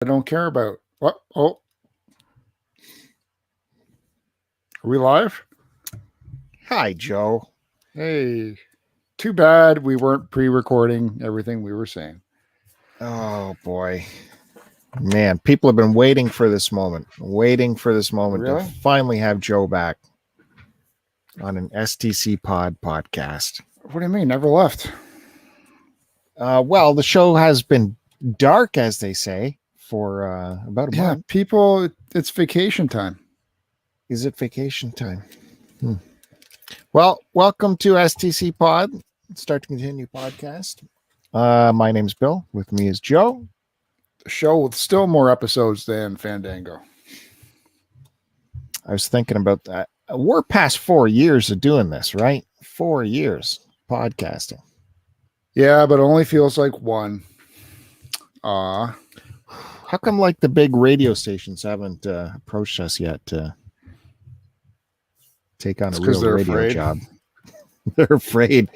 I don't care about. What? Oh, are we live? Hi, Joe. Hey, too bad we weren't pre-recording everything we were saying. Oh, boy. Man, people have been waiting for this moment, Really? to finally have Joe back on an STCPod podcast. What do you mean? Never left? Well, the show has been dark, as they say, for about a month. People, it's vacation time. Is it vacation time? Well, welcome to STCPod, Start to Continue podcast. My name's Bill. With me is Joe. A show with still more episodes than Fandango. I was thinking about that. We're past 4 years of doing this, right? 4 years podcasting. Yeah, but it only feels like one. How come like the big radio stations haven't approached us yet to take on a real radio afraid. job? They're afraid.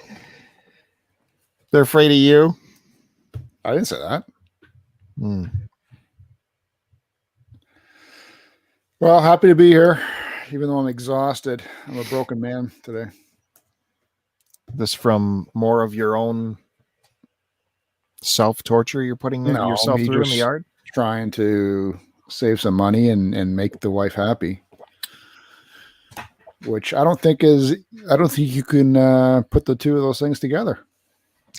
They're afraid of you. I didn't say that. Well, happy to be here, even though I'm exhausted. I'm a broken man today. This from more of your own self-torture you're putting yourself through in the yard? Trying to save some money and make the wife happy. Which I don't think you can put the two of those things together.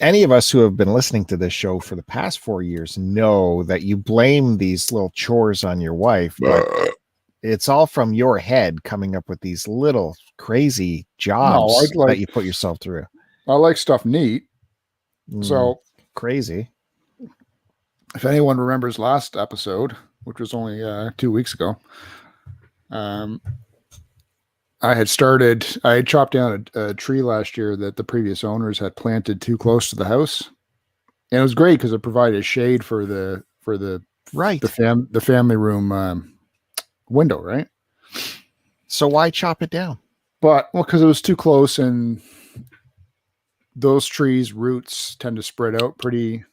Any of us who have been listening to this show for the past 4 years know that you blame these little chores on your wife, but it's all from your head coming up with these little crazy jobs that you put yourself through. I like stuff neat. So crazy. If anyone remembers last episode, which was only 2 weeks ago, I had chopped down a tree last year that the previous owners had planted too close to the house. And it was great because it provided shade for the family room window, right? So why chop it down? Because it was too close, and those trees' roots tend to spread out pretty.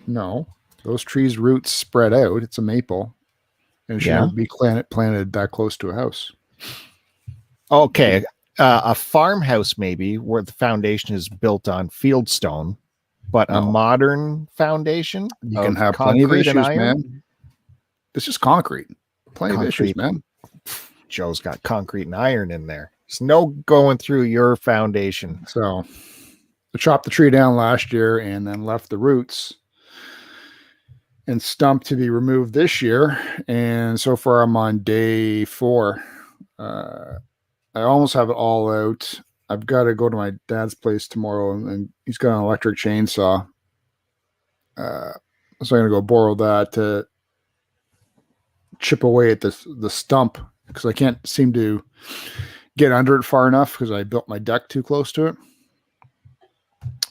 No, those trees' roots spread out. It's a maple, and it shouldn't be planted that close to a house. Okay, a farmhouse maybe where the foundation is built on fieldstone, but a modern foundation you can have plenty of issues, man. It's just concrete. Plenty of issues, man. Joe's got concrete and iron in there. There's no going through your foundation. So I chopped the tree down last year and then left the roots and stump to be removed this year. And so far I'm on day 4. I almost have it all out. I've got to go to my dad's place tomorrow, and he's got an electric chainsaw. So I'm going to go borrow that to chip away at the stump, because I can't seem to get under it far enough because I built my deck too close to it.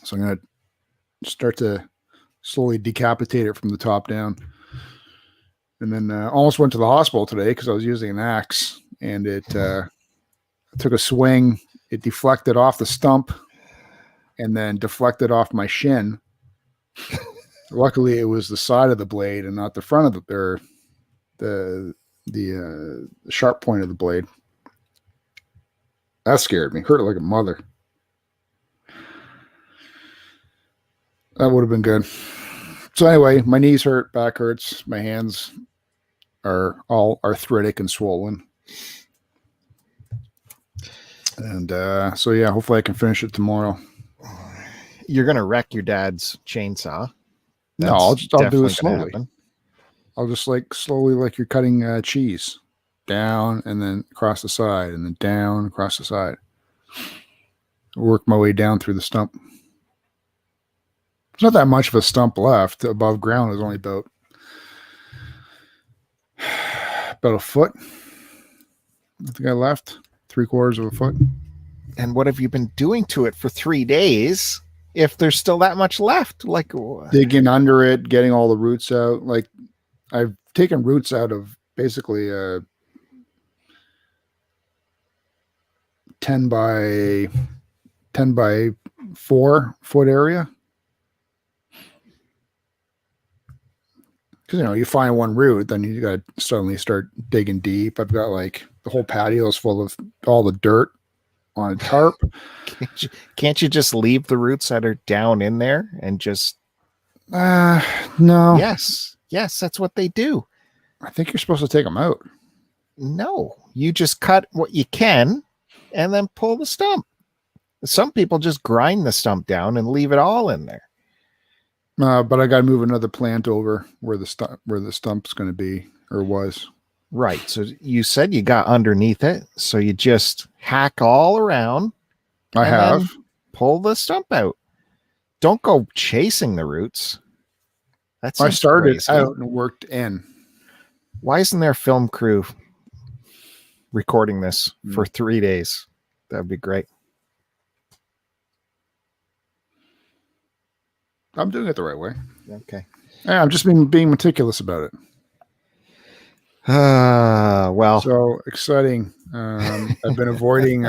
So I'm going to start to slowly decapitate it from the top down. And then almost went to the hospital today because I was using an axe, and it took a swing. It deflected off the stump and then deflected off my shin. Luckily, it was the side of the blade and not the front of the sharp point of the blade. That scared me. Hurt like a mother. That would have been good. So anyway, my knees hurt, back hurts, my hands are all arthritic and swollen. And so yeah, hopefully I can finish it tomorrow. You're gonna wreck your dad's chainsaw. No, I'll do it slowly. I'll just slowly, like you're cutting cheese, down and then across the side, and then down across the side. Work my way down through the stump. There's not that much of a stump left. Above ground is only about a foot. I think I left 3/4 of a foot. And what have you been doing to it for 3 days? If there's still that much left, like digging under it, getting all the roots out. Like I've taken roots out of basically a 10 by 4 foot area. Because, you find one root, then you got to suddenly start digging deep. I've got like the whole patio is full of all the dirt on a tarp. Can't you just leave the roots that are down in there and just... No. Yes, that's what they do. I think you're supposed to take them out. No, you just cut what you can and then pull the stump. Some people just grind the stump down and leave it all in there. But I got to move another plant over where the stump's going to be or was. Right. So you said you got underneath it. So you just hack all around. I have. Pull the stump out. Don't go chasing the roots. I started out and worked in. Why isn't there a film crew recording this for 3 days? That would be great. I'm doing it the right way. Okay. Yeah, I'm just being meticulous about it. Well. So exciting. I've been avoiding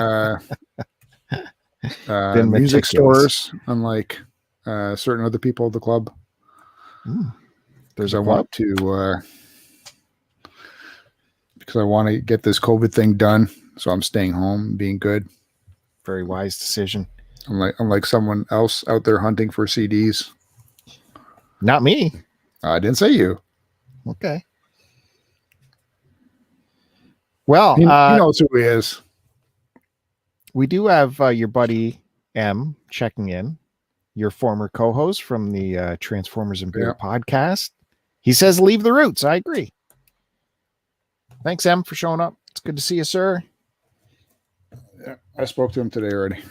music stores, unlike certain other people at the club. Because I want to get this COVID thing done. So I'm staying home, being good. Very wise decision. Unlike someone else out there hunting for CDs. Not me. I didn't say you. Okay. Well, he knows who he is. We do have your buddy M checking in, your former co-host from the Transformers and Beer podcast. He says, leave the roots. I agree. Thanks, M, for showing up. It's good to see you, sir. Yeah, I spoke to him today already.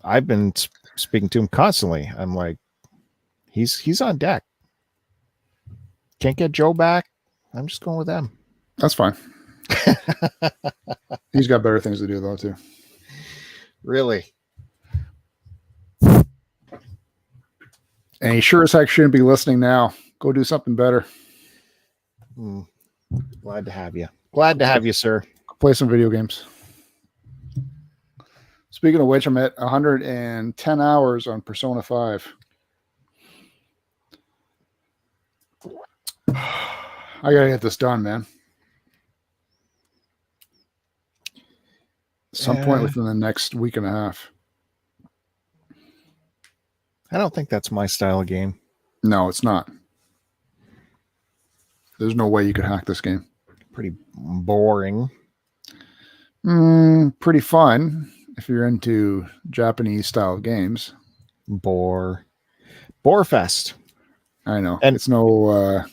I've been speaking to him constantly. I'm like, he's on deck. Can't get Joe back. I'm just going with M. That's fine. He's got better things to do, though, too. Really? And he sure as heck shouldn't be listening now. Go do something better. Glad to have you. Glad to have you, sir. Play some video games. Speaking of which, I'm at 110 hours on Persona 5. I gotta get this done, man. Some point within the next week and a half. I don't think that's my style of game. No, it's not. There's no way you could hack this game. Pretty boring. Pretty fun if you're into Japanese style games. Bore fest. I know. And it's no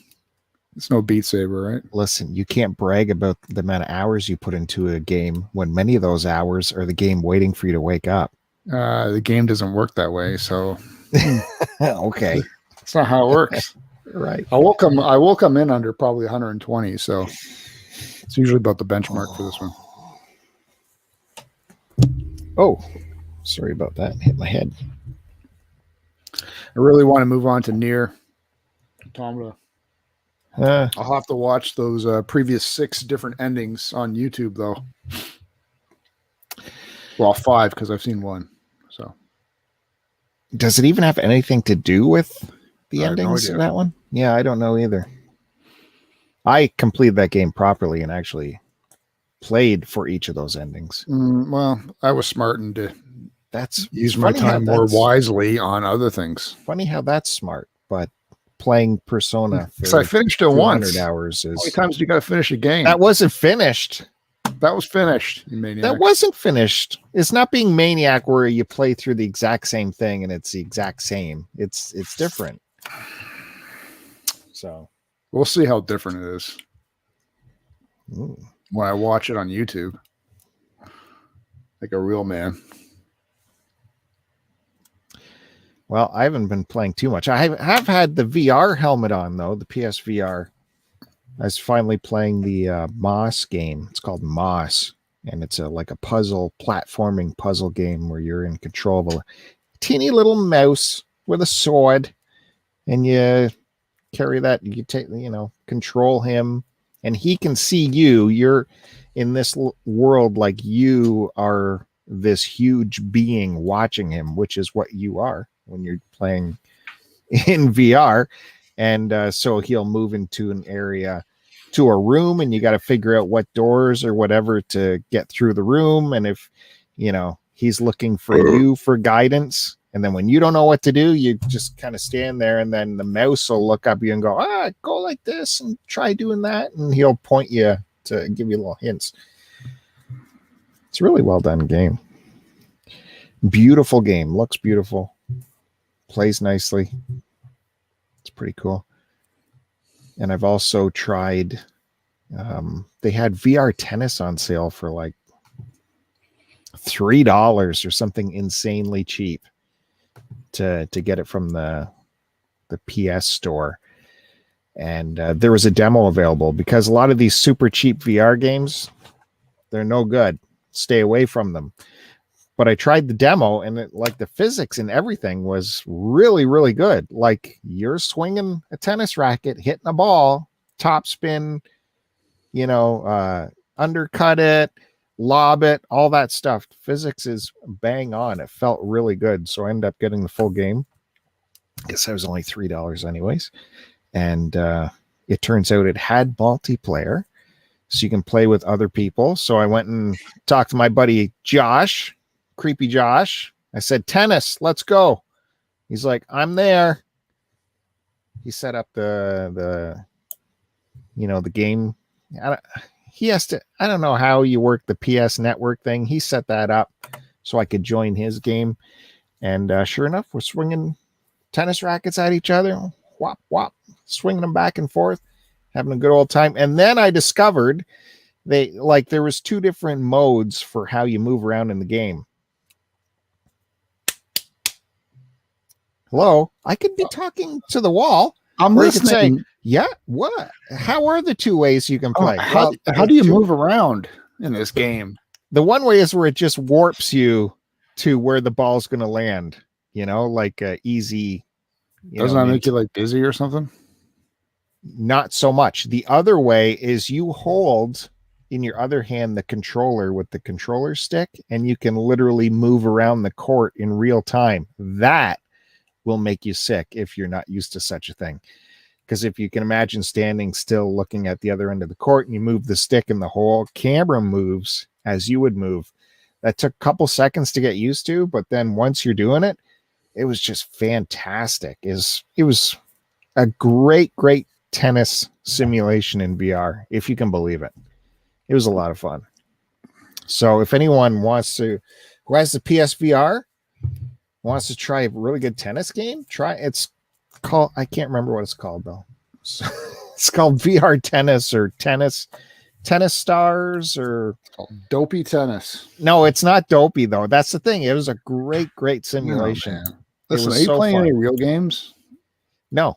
Beat Saber, right? Listen, you can't brag about the amount of hours you put into a game when many of those hours are the game waiting for you to wake up. The game doesn't work that way, so okay. That's not how it works. Right. I will come in under probably 120, so it's usually about the benchmark for this one. Oh, sorry about that. Hit my head. I really want to move on to Nier Automata. I'll have to watch those previous 6 different endings on YouTube, though. Well, 5 because I've seen 1. So, does it even have anything to do with the endings of that one? Yeah, I don't know either. I completed that game properly and actually played for each of those endings. Well, I was smart and use my time more wisely on other things. Funny how that's smart, but playing Persona because I finished it once. Hours is... How many times do you got to finish a game? That wasn't finished. That was finished, you maniac. That wasn't finished. It's not being Maniac where you play through the exact same thing and it's the exact same. It's different. So we'll see how different it is when I watch it on YouTube, like a real man. Well, I haven't been playing too much. I have had the VR helmet on, though, the PSVR. I was finally playing the Moss game. It's called Moss, and it's like a platforming puzzle game where you're in control of a teeny little mouse with a sword, and you carry that. You control him, and he can see you. You're in this world like you are this huge being watching him, which is what you are when you're playing in VR, And so he'll move into an area, to a room, and you got to figure out what doors or whatever to get through the room. And if, he's looking for you for guidance. And then when you don't know what to do, you just kind of stand there, and then the mouse will look up you and go, go like this and try doing that. And he'll point you to give you little hints. It's a really well done game. Beautiful game. Looks beautiful. Plays nicely. It's pretty cool. And I've also tried, they had VR tennis on sale for like $3 or something insanely cheap to get it from the PS store. And there was a demo available, because a lot of these super cheap VR games, they're no good. Stay away from them. But I tried the demo, and the physics and everything was really, really good. Like, you're swinging a tennis racket, hitting a ball, top spin, undercut it, lob it, all that stuff. Physics is bang on. It felt really good. So I ended up getting the full game. I guess that was only $3 anyways. And it turns out it had multiplayer, so you can play with other people. So I went and talked to my buddy Josh, Creepy Josh. I said, tennis, let's go. He's like, I'm there. He set up the game. I don't know how you work the PS network thing. He set that up so I could join his game. And sure enough, we're swinging tennis rackets at each other. Whop, whop, swinging them back and forth, having a good old time. And then I discovered there was 2 different modes for how you move around in the game. Hello, I could be talking to the wall. I'm listening. Say, yeah, what? How are the 2 ways you can play? How do you move around in this game? The one way is where it just warps you to where the ball's going to land, like easy. Doesn't that make you like dizzy or something? Not so much. The other way is you hold in your other hand the controller with the controller stick, and you can literally move around the court in real time. That will make you sick if you're not used to such a thing. Because if you can imagine standing still looking at the other end of the court, and you move the stick and the whole camera moves as you would move. That took a couple seconds to get used to, but then once you're doing it, it was just fantastic. It was a great tennis simulation in VR, if you can believe it. It was a lot of fun. So if anyone who has the PSVR, wants to try a really good tennis game, it's called, I can't remember what it's called though. It's called VR tennis or tennis stars or dopey tennis. No, it's not dopey though. That's the thing. It was a great simulation. Oh, listen, are you playing any real games? No.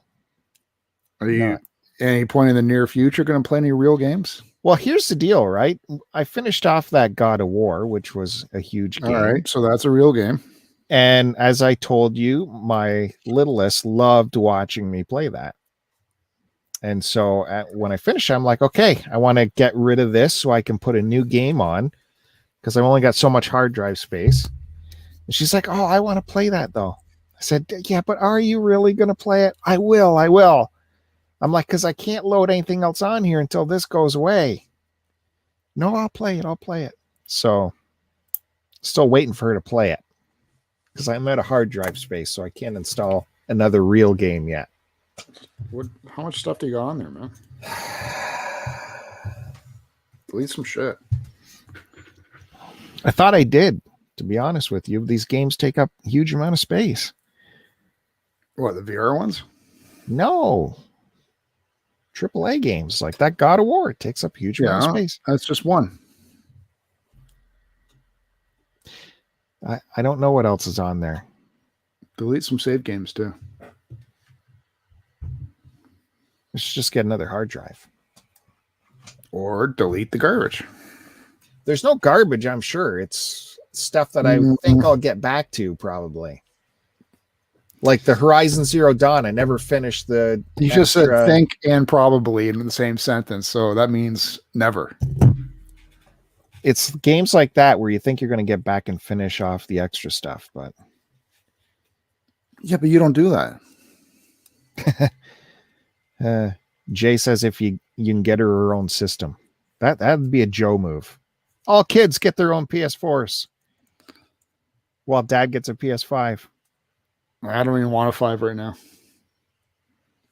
Are you any point in the near future going to play any real games? Well, here's the deal, right? I finished off that God of War, which was a huge game. All right, so that's a real game. And as I told you, my littlest loved watching me play that. And so when I finish, I'm like, okay, I want to get rid of this so I can put a new game on, because I've only got so much hard drive space. And she's like, oh, I want to play that though. I said, yeah, but are you really going to play it? I will. I'm like, because I can't load anything else on here until this goes away. No, I'll play it. So still waiting for her to play it, because I'm out of hard drive space, so I can't install another real game yet. How much stuff do you got on there, man? Delete some shit. I thought I did, to be honest with you. These games take up a huge amount of space. What, the VR ones? No. AAA games like that God of War, it takes up a huge amount of space. That's just one. I don't know what else is on there. Delete some save games too. Let's just get another hard drive. Or delete the garbage. There's no garbage, I'm sure. It's stuff that I think I'll get back to probably. Like the Horizon Zero Dawn. I never finished the... You just said think and probably in the same sentence, so that means never. It's games like that where you think you're going to get back and finish off the extra stuff, but... Yeah, but you don't do that. Jay says if you can get her own system. That'd be a Joe move. All kids get their own PS4s while dad gets a PS5. I don't even want a 5 right now.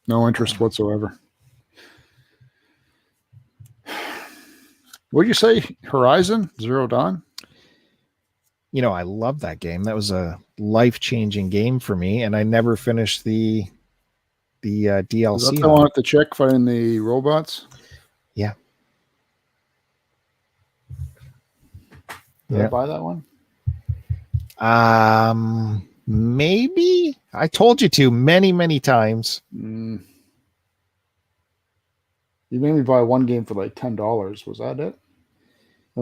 No interest whatsoever. What did you say? Horizon Zero Dawn? You know, I love that game. That was a life-changing game for me, and I never finished the DLC. Is that the one with the chick fighting the robots? Yeah. Did I buy that one? Maybe. I told you to many times. You made me buy one game for like $10. Was that it? I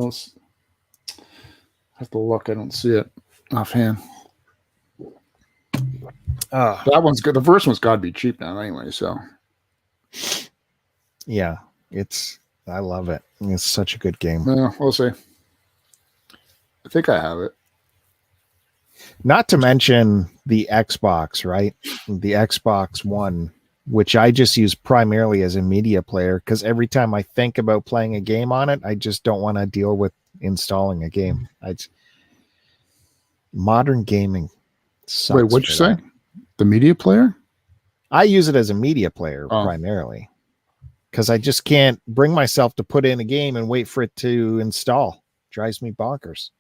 have to look. I don't see it offhand. That one's good. The first one's got to be cheap now anyway. So, yeah, I love it. It's such a good game. Yeah, we'll see. I think I have it. Not to mention the Xbox, right? The Xbox One, which I just use primarily as a media player because every time I think about playing a game on it, I just don't want to deal with installing a game. Modern gaming sucks. Wait, what'd you say? The media player? I use it as a media player primarily because I just can't bring myself to put in a game and wait for it to install. Drives me bonkers.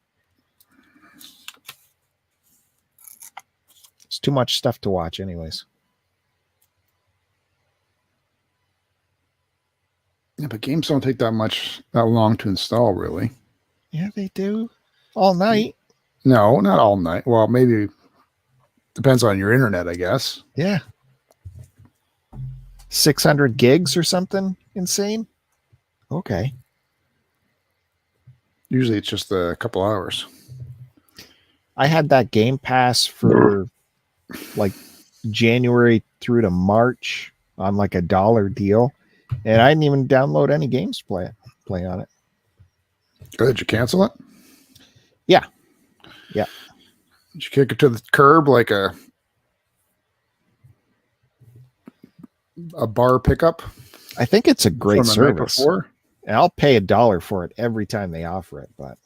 It's too much stuff to watch anyways. Yeah, but games don't take that long to install, really. Yeah, they do. All night. No, not all night. Well, maybe depends on your internet, I guess. Yeah. 600 gigs or something insane. Okay. Usually it's just a couple hours. I had that Game Pass for like January through to March on like $1 deal, and I didn't even download any games to play on it. Did you cancel it? Yeah. Did you kick it to the curb like a bar pickup? I think it's a great service. And I'll pay $1 for it every time they offer it, but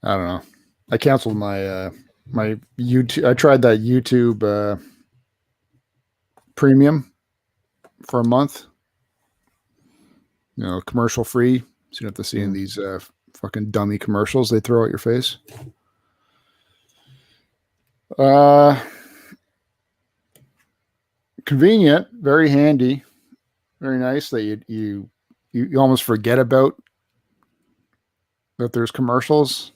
I don't know. I canceled my my YouTube. I tried that YouTube premium for a month. You know, commercial free. So you don't have to see in these fucking dummy commercials they throw at your face. Convenient, very handy, very nice that you almost forget about that there's commercials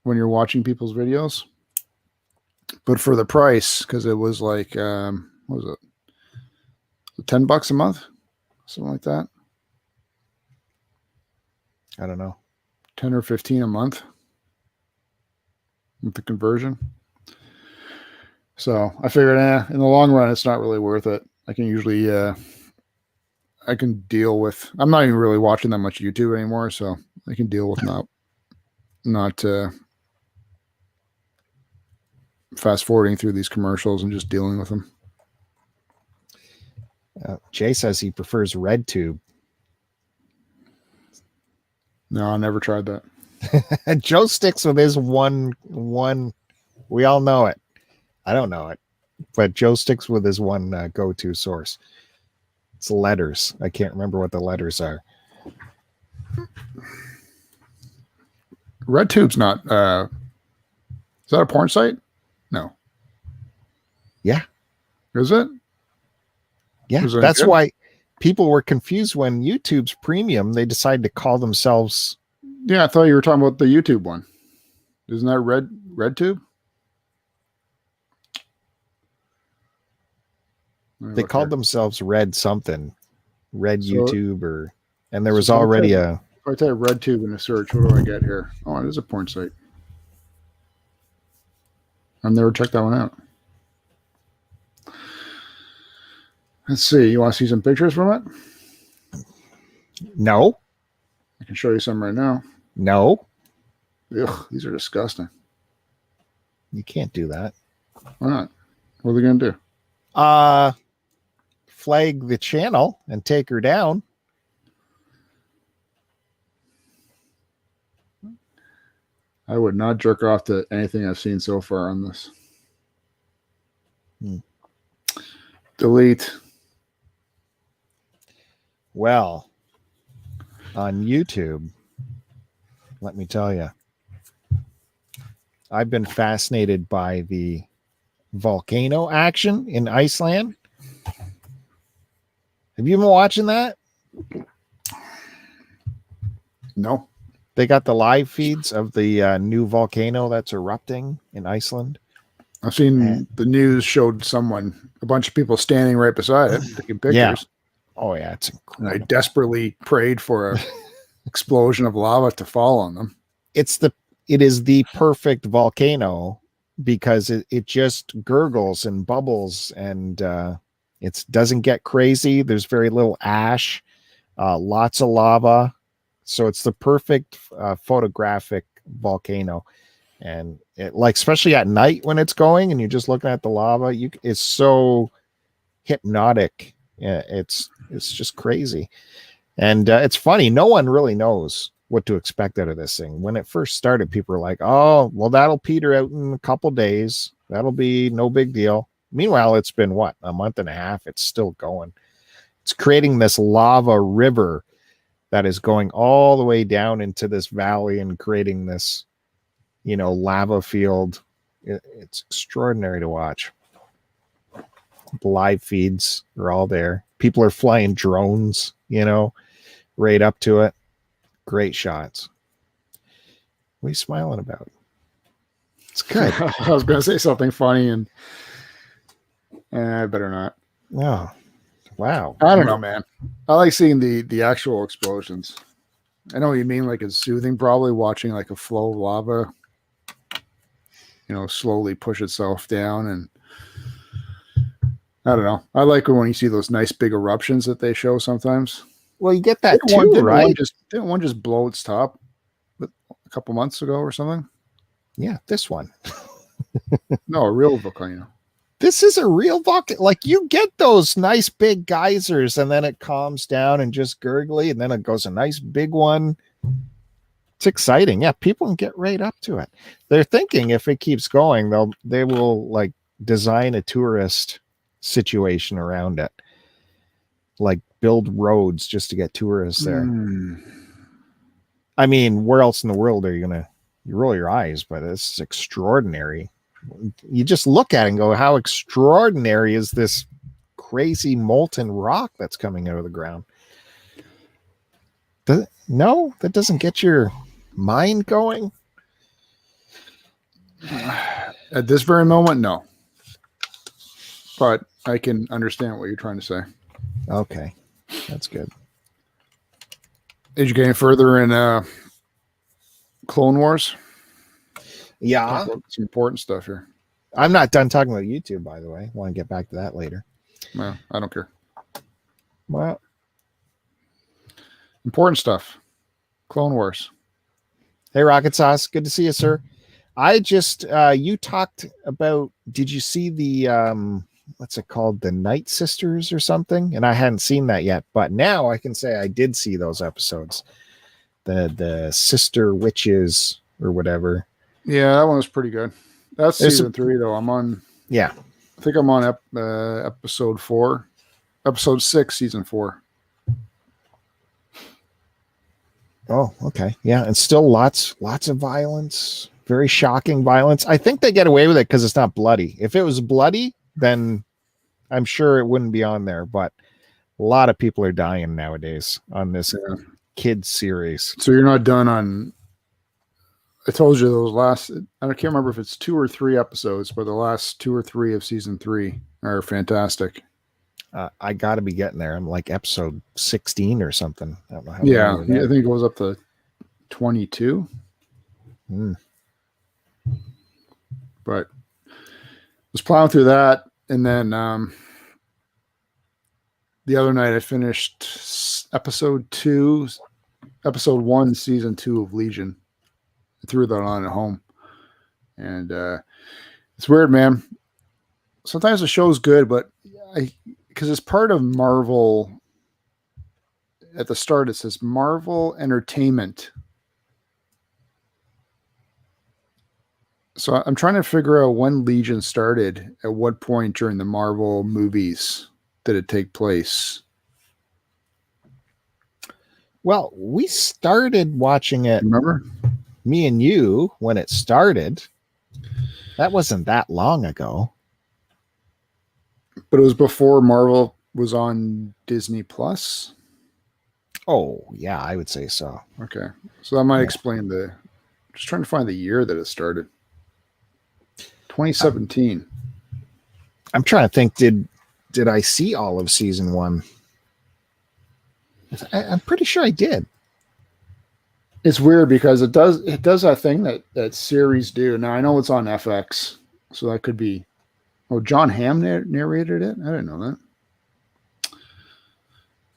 when you're watching people's videos. But for the price, because it was like what was it? $10 a month? Something like that. I don't know. 10 or 15 a month with the conversion. So I figured, in the long run, it's not really worth it. I can usually, I can deal with, I'm not even really watching that much YouTube anymore. So I can deal with not fast forwarding through these commercials and just dealing with them. Jay says he prefers RedTube. No, I never tried that. Joe sticks with his one. We all know it. I don't know it, but Joe sticks with his one go-to source. It's letters. I can't remember what the letters are. RedTube's not. Is that a porn site? No. Yeah. Is it? Yeah. That's why people were confused when YouTube's premium. They decided to call themselves. Yeah, I thought you were talking about the YouTube one. Isn't that RedTube? They called themselves Red something, YouTube, and there was already If I type RedTube in a search, what do I get here? Oh, it is a porn site. I've never checked that one out. Let's see. You want to see some pictures from it? No. I can show you some right now. No. Ugh, these are disgusting. You can't do that. Why not? What are they going to do? Flag the channel and take her down. I would not jerk off to anything I've seen so far on this. Delete. Well, on YouTube, let me tell you, I've been fascinated by the volcano action in Iceland. Have you been watching that? No. They got the live feeds of the new volcano that's erupting in Iceland. I've seen the news showed a bunch of people standing right beside it, taking pictures. Yeah. Oh, yeah. It's incredible. And I desperately prayed for a explosion of lava to fall on them. It is the perfect volcano because it just gurgles and bubbles and it doesn't get crazy. There's very little ash, lots of lava. So it's the perfect photographic volcano. And especially at night when it's going and you're just looking at the lava, it's so hypnotic. Yeah, it's just crazy. And it's funny. No one really knows what to expect out of this thing. When it first started, people were like, oh, well, that'll peter out in a couple days. That'll be no big deal. Meanwhile, it's been a month and a half. It's still going. It's creating this lava river that is going all the way down into this valley and creating this, lava field. It's extraordinary to watch. The live feeds are all there. People are flying drones, right up to it. Great shots. What are you smiling about? It's good. I was going to say something funny and I better not. Oh, wow. I don't know, man. I like seeing the actual explosions. I know what you mean. Like it's soothing, probably watching like a flow of lava, slowly push itself down. And I don't know. I like when you see those nice big eruptions that they show sometimes. Well, you get that too, right? Didn't one just blow its top a couple months ago or something? Yeah, this one. No, a real volcano. This is a real volcano. Like you get those nice big geysers and then it calms down and just gurgly and then it goes a nice big one. It's exciting. Yeah, people can get right up to it. They're thinking if it keeps going, they will design a tourist situation around it. Like build roads just to get tourists there. I mean, where else in the world are you roll your eyes, but this is extraordinary. You just look at it and go, how extraordinary is this crazy molten rock that's coming out of the ground? No, that doesn't get your mind going. At this very moment, no. But I can understand what you're trying to say. Okay, that's good. Did you get any further in Clone Wars? Yeah. Some important stuff here. I'm not done talking about YouTube, by the way. I want to get back to that later. No, I don't care. Well, important stuff. Clone Wars. Hey, Rocket Sauce. Good to see you, sir. I just, you talked about, did you see the, what's it called? The Night Sisters or something? And I hadn't seen that yet, but now I can say I did see those episodes. The Sister Witches or whatever. Yeah, that one was pretty good. That's season 3, though. I'm on. Yeah, I think I'm on episode 4, episode 6, season 4. Oh, okay. Yeah, and still lots of violence. Very shocking violence. I think they get away with it because it's not bloody. If it was bloody, then I'm sure it wouldn't be on there. But a lot of people are dying nowadays on this kids series. So you're not done on. I told you those last, I can't remember if it's 2 or 3 episodes, but the last 2 or 3 of season 3 are fantastic. I got to be getting there. I'm like episode 16 or something. I don't know how. Yeah, I think it goes up to 22. But I was plowing through that, and then the other night I finished episode 1, season 2 of Legion. I threw that on at home, and it's weird, man. sometimes the show's good, but because it's part of Marvel. At the start, it says Marvel Entertainment. So I'm trying to figure out when Legion started. At what point during the Marvel movies did it take place? Well, we started watching it. Remember? Me and you, when it started. That wasn't that long ago. But it was before Marvel was on Disney Plus. Oh, yeah, I would say so. Okay. So that might explain just trying to find the year that it started. 2017. I'm trying to think, did I see all of season 1? I'm pretty sure I did. It's weird because it does that thing that series do. Now I know it's on FX, so that could be. Oh, John Hamm narrated it. I didn't know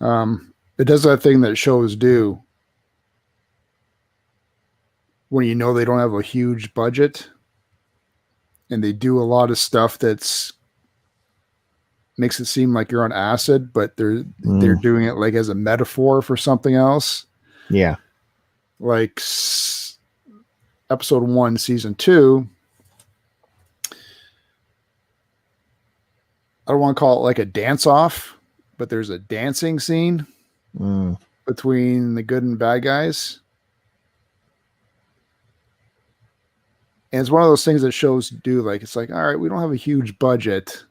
that. It does that thing that shows do when you know they don't have a huge budget, and they do a lot of stuff that's makes it seem like you're on acid, but they're doing it like as a metaphor for something else. Yeah. Like episode 1, season 2. I don't want to call it like a dance off, but there's a dancing scene between the good and bad guys. And it's one of those things that shows do, like, it's like, all right, we don't have a huge budget.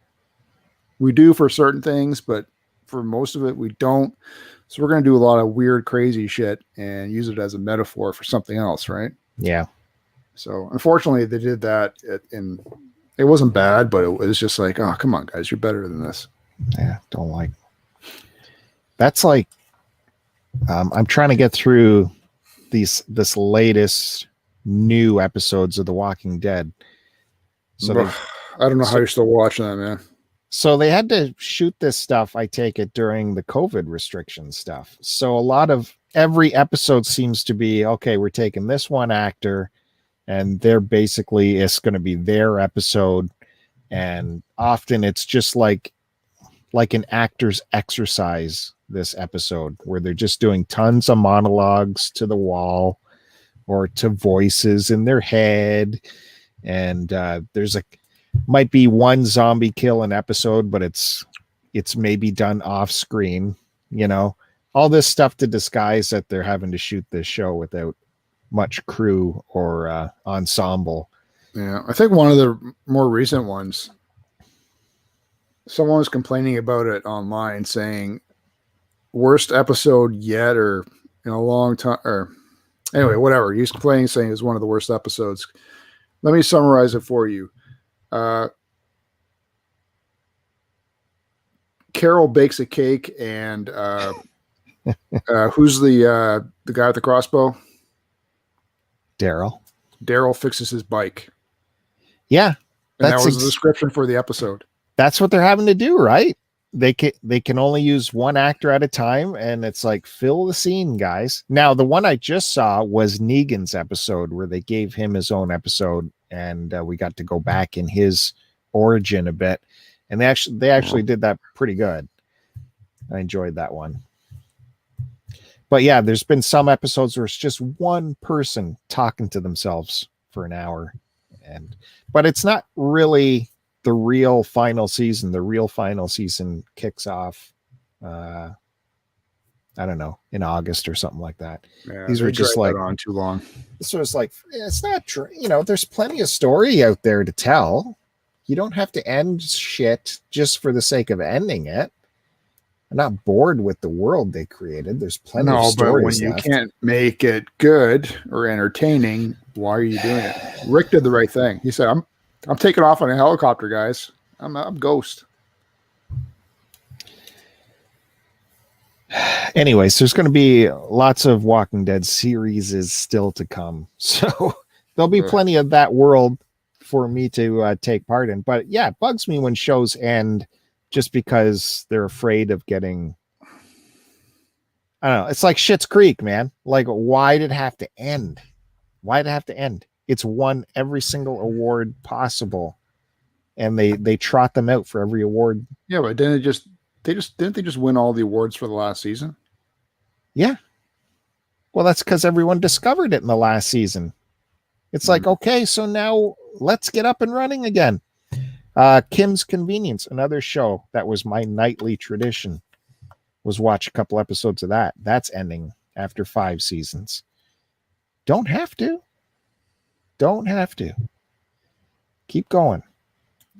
We do for certain things, but for most of it, we don't. So we're going to do a lot of weird, crazy shit and use it as a metaphor for something else, right? Yeah. So unfortunately, they did that, and it wasn't bad, but it was just like, oh, come on, guys, you're better than this. Yeah, don't like. That's like, I'm trying to get through this latest new episodes of The Walking Dead. So I don't know how you're still watching that, man. So they had to shoot this stuff, I take it, during the COVID restriction stuff. So a lot of every episode seems to be, okay, we're taking this one actor and they're basically, it's going to be their episode. And often it's just like an actor's exercise, this episode, where they're just doing tons of monologues to the wall or to voices in their head. And there's might be one zombie kill an episode, but it's maybe done off screen, all this stuff to disguise that they're having to shoot this show without much crew or ensemble. Yeah. I think one of the more recent ones, someone was complaining about it online saying worst episode yet, or in a long time, or anyway, whatever. He's complaining saying it's one of the worst episodes. Let me summarize it for you. Carol bakes a cake, and who's the guy with the crossbow? Daryl. Daryl fixes his bike. Yeah, and that was the description for the episode. That's what they're having to do, right? They can only use one actor at a time, and it's like, fill the scene, guys. Now, the one I just saw was Negan's episode, where they gave him his own episode, and we got to go back in his origin a bit, and they actually did that pretty good. I enjoyed that one. But yeah, there's been some episodes where it's just one person talking to themselves for an hour, but it's not really the real final season. The real final season kicks off I don't know, in August or something like that. Yeah, these were just like on too long. So it's like, it's not true. There's plenty of story out there to tell. You don't have to end shit just for the sake of ending it. I'm not bored with the world they created. There's plenty of stories. But when you can't make it good or entertaining, why are you doing it? Rick did the right thing. He said, I'm taking off on a helicopter, guys. I'm Ghost. Anyways, there's going to be lots of Walking Dead series is still to come. So there'll be plenty of that world for me to take part in. But yeah, it bugs me when shows end just because they're afraid of getting, I don't know. It's like Schitt's Creek, man. Like, why did it have to end? Why did it have to end? It's won every single award possible. and they trot them out for every award. Yeah, but didn't they just win all the awards for the last season? Yeah. Well, that's because everyone discovered it in the last season. It's like, okay, so now let's get up and running again. Kim's Convenience, another show that was my nightly tradition, was watch a couple episodes of that. That's ending after 5 seasons. Don't have to. Keep going.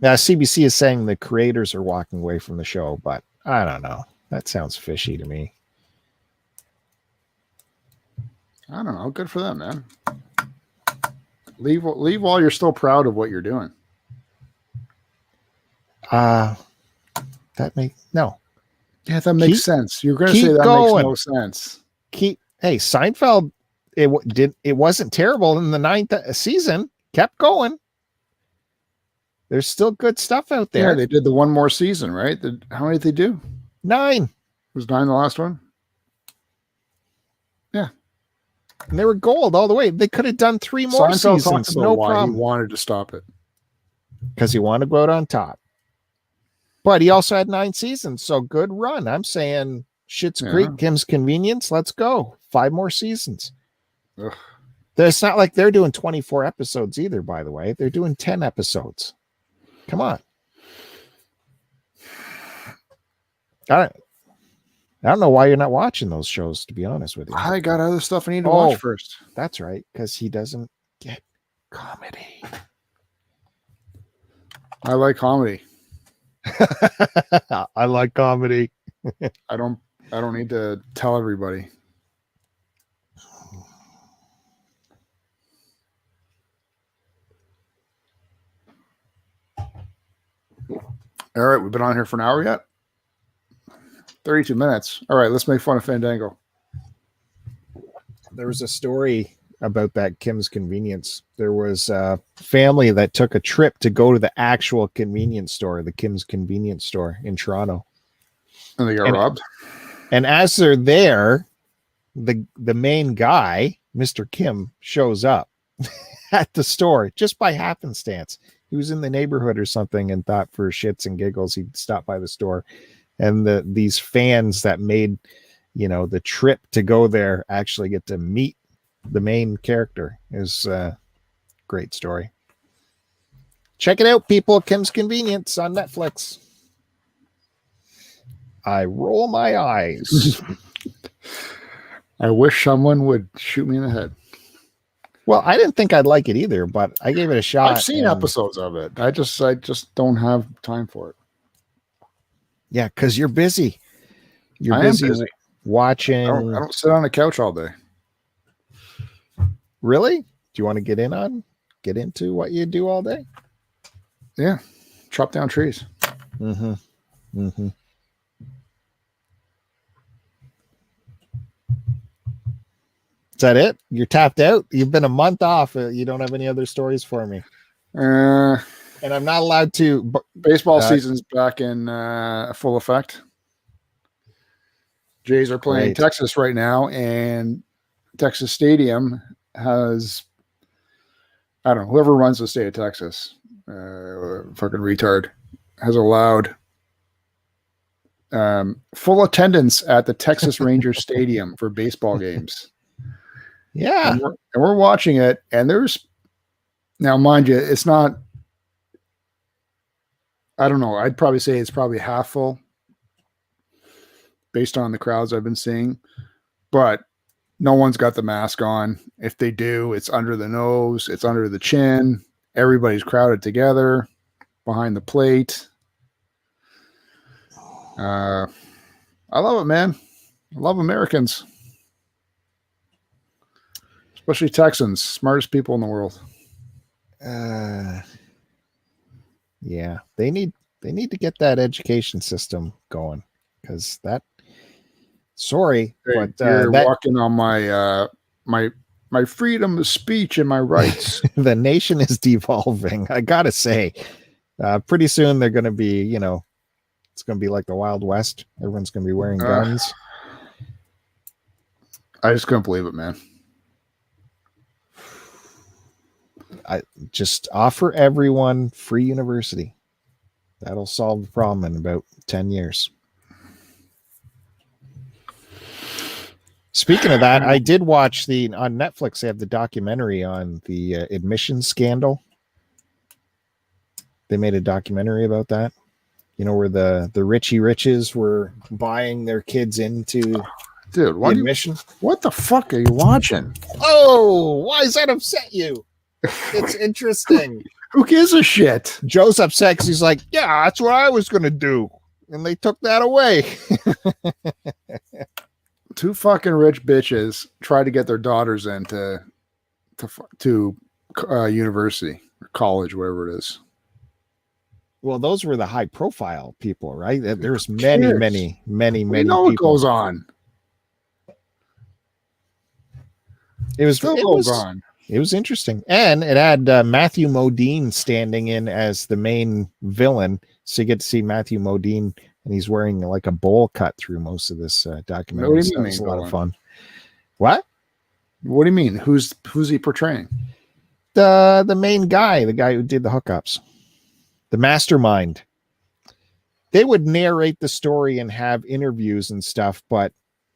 Now, CBC is saying the creators are walking away from the show, but I don't know. That sounds fishy to me. I don't know. Good for them, man. Leave while you're still proud of what you're doing. That makes no. Yeah, that makes sense. You're going to say that going. makes no sense. Hey, Seinfeld, it wasn't terrible in the 9th season. Kept going. There's still good stuff out there. Yeah, they did the one more season, right? How many did they do? 9. Was 9 the last one? Yeah. And they were gold all the way. They could have done 3 more Seinfeld seasons. No problem. He wanted to stop it. Because he wanted to go out on top. But he also had 9 seasons, so good run. I'm saying Schitt's Creek, Kim's Convenience, let's go. 5 more seasons. Ugh. It's not like they're doing 24 episodes either, by the way. They're doing 10 episodes. Come on. I don't know why you're not watching those shows, to be honest with you. I got other stuff I need to watch first. That's right, because he doesn't get comedy. I like comedy. I like comedy. I don't need to tell everybody. All right, we've been on here for an hour yet? 32 minutes. All right, let's make fun of Fandango. There was a story about that Kim's Convenience. There was a family that took a trip to go to the actual convenience store, the Kim's Convenience store in Toronto. And they got robbed. And as they're there, the main guy, Mr. Kim, shows up at the store just by happenstance. He was in the neighborhood or something and thought for shits and giggles he'd stop by the store. And these fans that made, the trip to go there actually get to meet the main character. Is a great story. Check it out, people. Kim's Convenience on Netflix. I roll my eyes. I wish someone would shoot me in the head. Well, I didn't think I'd like it either, but I gave it a shot. I've seen episodes of it. I just don't have time for it. Yeah, because you're busy. You're busy watching. I don't sit on the couch all day. Really? Do you want to get into what you do all day? Yeah. Chop down trees. Mm-hmm. Mm-hmm. Is that it? You're tapped out? You've been a month off. You don't have any other stories for me. And I'm not allowed to. Baseball season's back in full effect. Jays are playing Texas right now, and Texas Stadium has, I don't know, whoever runs the state of Texas, fucking retard, has allowed full attendance at the Texas Rangers Stadium for baseball games. Yeah. And we're watching it, and now, mind you, it's not, I don't know, I'd probably say it's probably half full based on the crowds I've been seeing, but no one's got the mask on. If they do, it's under the nose, it's under the chin. Everybody's crowded together behind the plate. I love it, man. I love Americans. Especially Texans, smartest people in the world. Yeah, they need to get that education system going, because that. Sorry, but you're walking on my freedom of speech and my rights. The nation is devolving. I gotta say, pretty soon they're going to be, it's going to be like the Wild West. Everyone's going to be wearing guns. I just couldn't believe it, man. I just offer everyone free university. That'll solve the problem in about 10 years. Speaking of that, I did watch on Netflix, they have the documentary on the admissions scandal. They made a documentary about that. You know, where the Richie Riches were buying their kids into Dude, the admission. What the fuck are you watching? Oh, why does that upset you? It's interesting. Who gives a shit? Joe's upset because he's like, yeah, that's what I was going to do. And they took that away. Two fucking rich bitches tried to get their daughters into university or college, whatever it is. Well, those were the high profile people, right? There's many know what people. goes on. It was interesting. And it had Matthew Modine standing in as the main villain. So you get to see Matthew Modine, and he's wearing like a bowl cut through most of this documentary. What do you mean, It's a lot of fun. What? What do you mean? Who's he portraying? The main guy, the guy who did the hookups, the mastermind. They would narrate the story and have interviews and stuff, but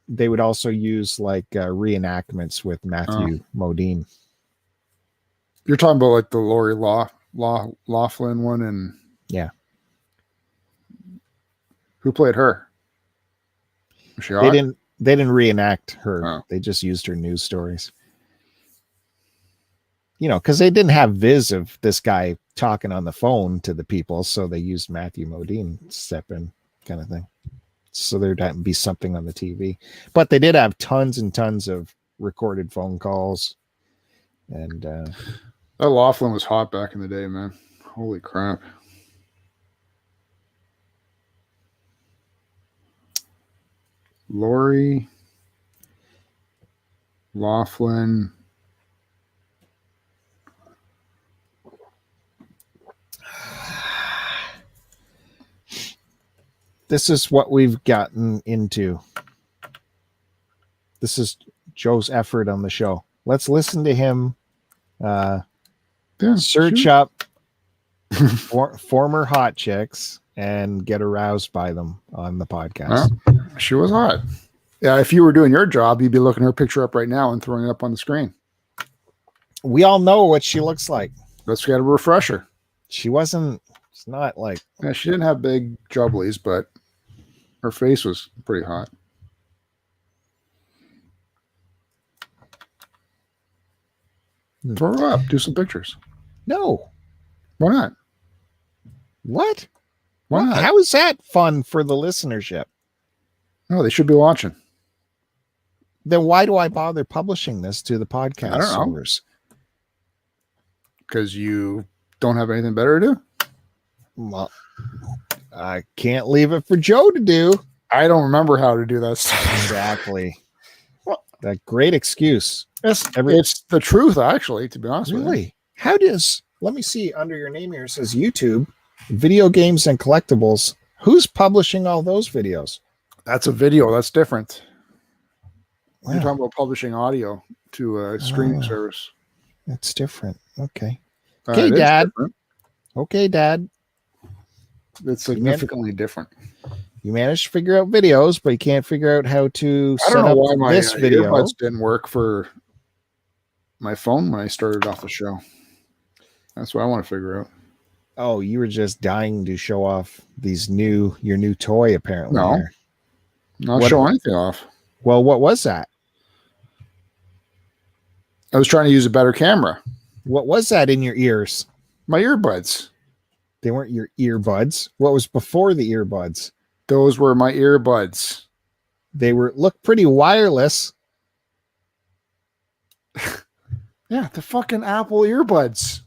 they would also use like reenactments with Matthew Modine. You're talking about like the Lori Laughlin one, and yeah. Who played her? They didn't reenact her. Oh. They just used her news stories. You know, because they didn't have viz of this guy talking on the phone to the people, so they used Matthew Modine step in kind of thing. So there'd have to be something on the TV. But they did have tons and tons of recorded phone calls. And that Laughlin was hot back in the day, man. Holy crap. Lori Laughlin. This is what we've gotten into. This is Joe's effort on the show. Let's listen to him search up former hot chicks and get aroused by them on the podcast. She was hot. Yeah, if you were doing your job, you'd be looking her picture up right now and throwing it up on the screen. We all know what she looks like. Let's get a refresher. It's not like... Yeah, she didn't have big jubblies, but her face was pretty hot. Throw her up. Do some pictures. No. Why not? What? Why not? How is that fun for the listenership? No, they should be watching. Then why do I bother publishing this to the podcast? I don't know. Because you don't have anything better to do? Well, I can't leave it for Joe to do. I don't remember how to do that stuff. Exactly. That great excuse. It's the truth, actually, to be honest with you. Really? How does... Let me see. Under your name here, it says YouTube, video games and collectibles. Who's publishing all those videos? That's a video. That's different. Wow. You're talking about publishing audio to a streaming service. That's different. Okay. Okay, Dad. Okay, Dad. It's significantly different. You managed to figure out videos, but you can't figure out how to set up this video. Earbuds didn't work for my phone when I started off the show. That's what I want to figure out. Oh, you were just dying to show off your new toy, apparently. No, not show anything off. Well, what was that? I was trying to use a better camera. What was that in your ears? My earbuds. They weren't your earbuds. What was before the earbuds? Those were my earbuds. They look pretty wireless. Yeah, the fucking Apple earbuds.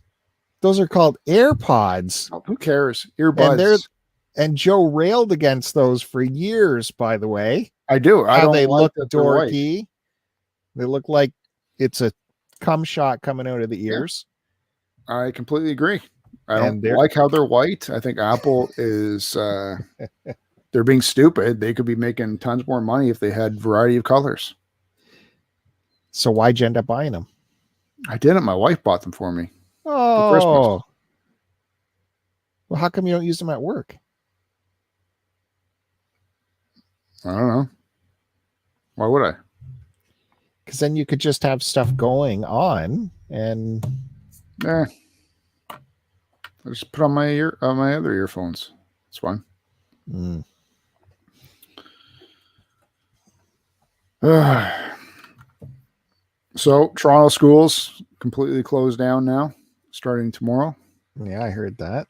Those are called AirPods. Oh, who cares? Earbuds. And Joe railed against those for years, by the way. I do. They look dorky. They look like it's a cum shot coming out of the ears. Yeah. I completely agree. I don't like how they're white. I think Apple is they're being stupid. They could be making tons more money if they had variety of colors. So why'd you end up buying them? I didn't. My wife bought them for me. Oh. Well, how come you don't use them at work? I don't know. Why would I? Because then you could just have stuff going on and I just put on my other earphones. It's fine. So Toronto schools completely closed down now, starting tomorrow. Yeah, I heard that.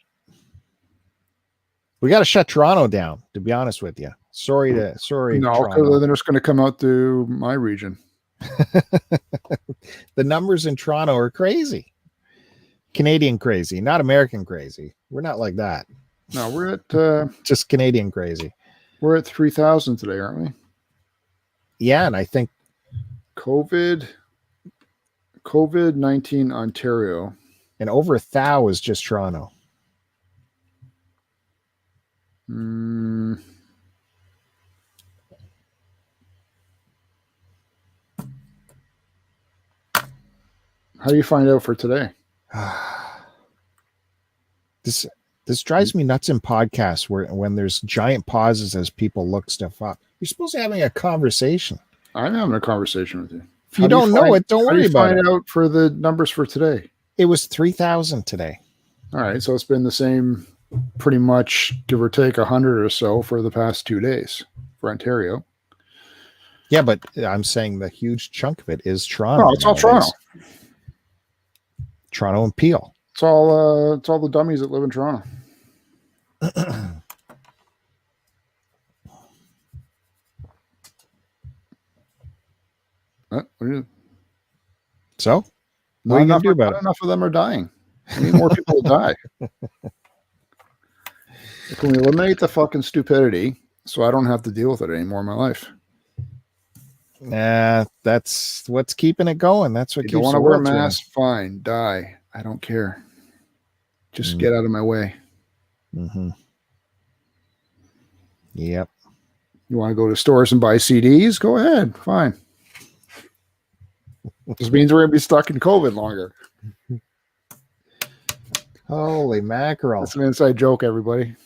We got to shut Toronto down, to be honest with you. Sorry. No, Toronto. because they're just going to come out to my region. The numbers in Toronto are crazy. Canadian crazy, not American crazy. We're not like that. No, we're at just Canadian crazy. We're at 3,000 today, aren't we? Yeah, and I think COVID-19 Ontario. And over 1,000 is just Toronto. How do you find out for today? This drives me nuts in podcasts when there's giant pauses as people look stuff up. You're supposed to be having a conversation. I'm having a conversation with you. If you don't know it, don't worry about it. Find out for the numbers for today. It was 3,000 today. All right, so it's been the same, pretty much give or take 100 or so for the past 2 days for Ontario. Yeah, but I'm saying the huge chunk of it is Toronto. No, it's all Toronto. Toronto and Peel. It's all the dummies that live in Toronto. So, what are you going to do about it? Not enough of them are dying. I need more people to die. Can we eliminate the fucking stupidity so I don't have to deal with it anymore in my life? Nah, that's what's keeping it going. That's what you keeps don't want the to wear a world mask? Fine, die. I don't care. Just get out of my way. Mm-hmm. Yep. You want to go to stores and buy CDs? Go ahead. Fine. This means we're going to be stuck in COVID longer. Holy mackerel. That's an inside joke, everybody.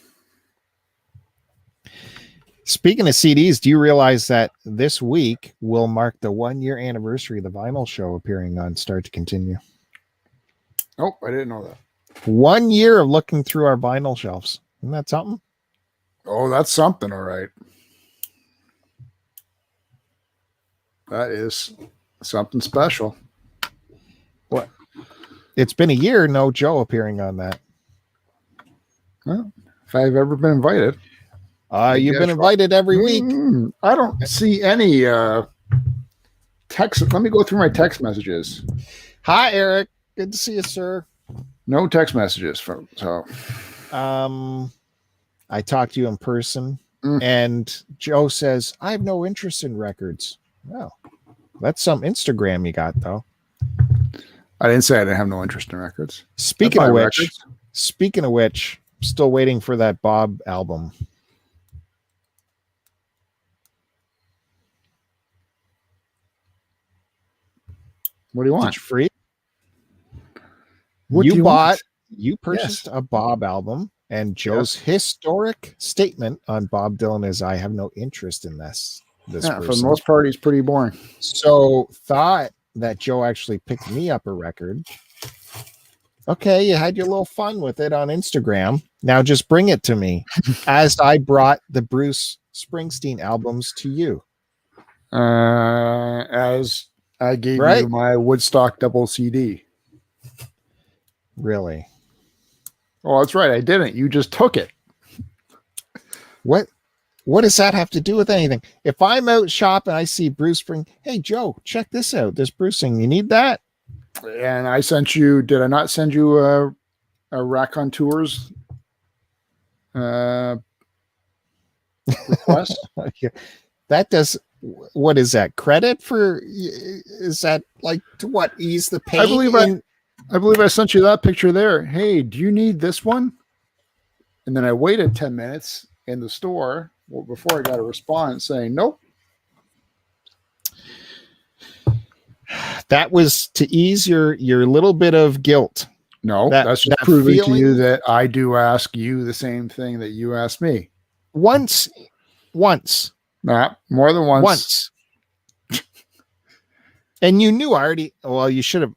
Speaking of CDs, do you realize that this week will mark the 1-year anniversary of the vinyl show appearing on Start to Continue? Oh, I didn't know that. 1 year of looking through our vinyl shelves. Isn't that something? Oh, that's something, all right. That is something special. What? It's been a year, no Joe appearing on that. Well, if I've ever been invited. You've been invited every week. I don't see any text. Let me go through my text messages. Hi, Eric. Good to see you, sir. No text messages from so. I talked to you in person, and Joe says, I have no interest in records. Well, that's some Instagram you got, though. I didn't say I didn't have no interest in records. Speaking of which, still waiting for that Bob album. What do you want? Did you free? What you purchased a Bob album, and Joe's historic statement on Bob Dylan is, I have no interest in this for the most part, he's pretty boring. So thought that Joe actually picked me up a record. Okay, you had your little fun with it on Instagram. Now just bring it to me as I brought the Bruce Springsteen albums to you. As I gave you my Woodstock double CD. Really? Oh, that's right. I didn't. You just took it. What does that have to do with anything? If I'm out shopping, I see Bruce Spring. Hey, Joe, check this out. This Bruce thing. You need that? And I sent you. Did I not send you a Racon Tours request? That does. What is that? Credit for? Is that like to what? Ease the pain? I believe I sent you that picture there. Hey, do you need this one? And then I waited 10 minutes in the store before I got a response saying nope. That was to ease your little bit of guilt. No, that's just proving to you that I do ask you the same thing that you ask me. Once. Not more than once. And you knew already. Well, you should have.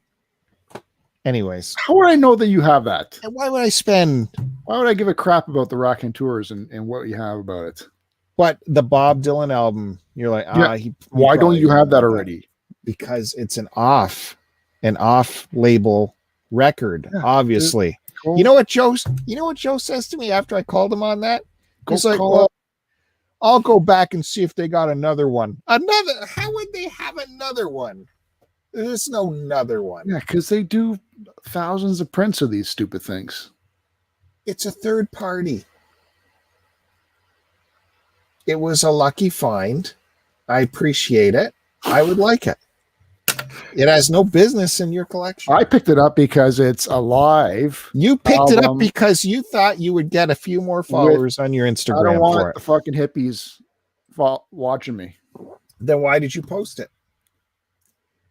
Anyways. How would I know that you have that? And why would I give a crap about the Rockin' Tours and what you have about it? But the Bob Dylan album, you're like, why don't you have that already? Because it's an off-label record, obviously. Cool. You know what Joe says to me after I called him on that? He's like, well, I'll go back and see if they got another one. How would they have another one? There's no another one. Yeah, because they do thousands of prints of these stupid things. It's a third party. It was a lucky find. I appreciate it. I would like it. It has no business in your collection. I picked it up because it's a live. You picked it up because you thought you would get a few more followers on your Instagram. I don't want the fucking hippies watching me. Then why did you post it?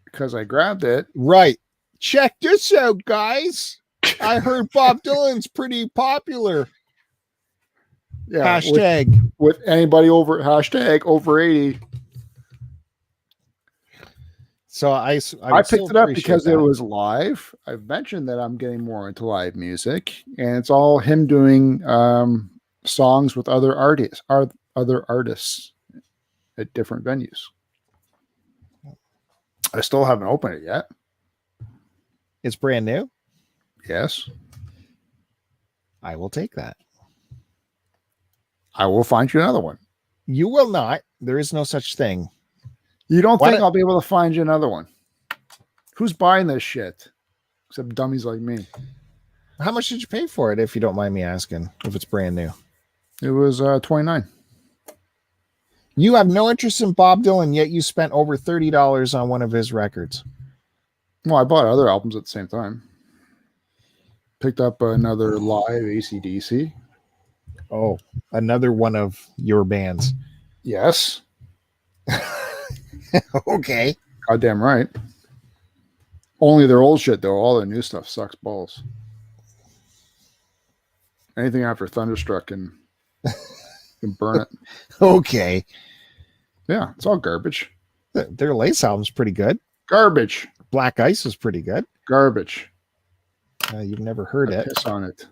Because I grabbed it. Right. Check this out, guys. I heard Bob Dylan's pretty popular. Yeah. Hashtag. With anybody over hashtag over 80. So I picked it up because it was live. I've mentioned that I'm getting more into live music, and it's all him doing songs with other artists at different venues. I still haven't opened it yet. It's brand new? Yes. I will take that. I will find you another one. You will not. There is no such thing. You don't think I'll be able to find you another one? Who's buying this shit? Except dummies like me. How much did you pay for it, if you don't mind me asking, if it's brand new? It was $29. You have no interest in Bob Dylan, yet you spent over $30 on one of his records. Well, I bought other albums at the same time. Picked up another live AC/DC. Oh, another one of your bands. Yes. Okay. Goddamn right. Only their old shit, though. All their new stuff sucks balls. Anything after Thunderstruck can burn it. Okay. Yeah, it's all garbage. Their Lace album's pretty good. Garbage. Black Ice is pretty good. Garbage. You've never heard it. Piss on it.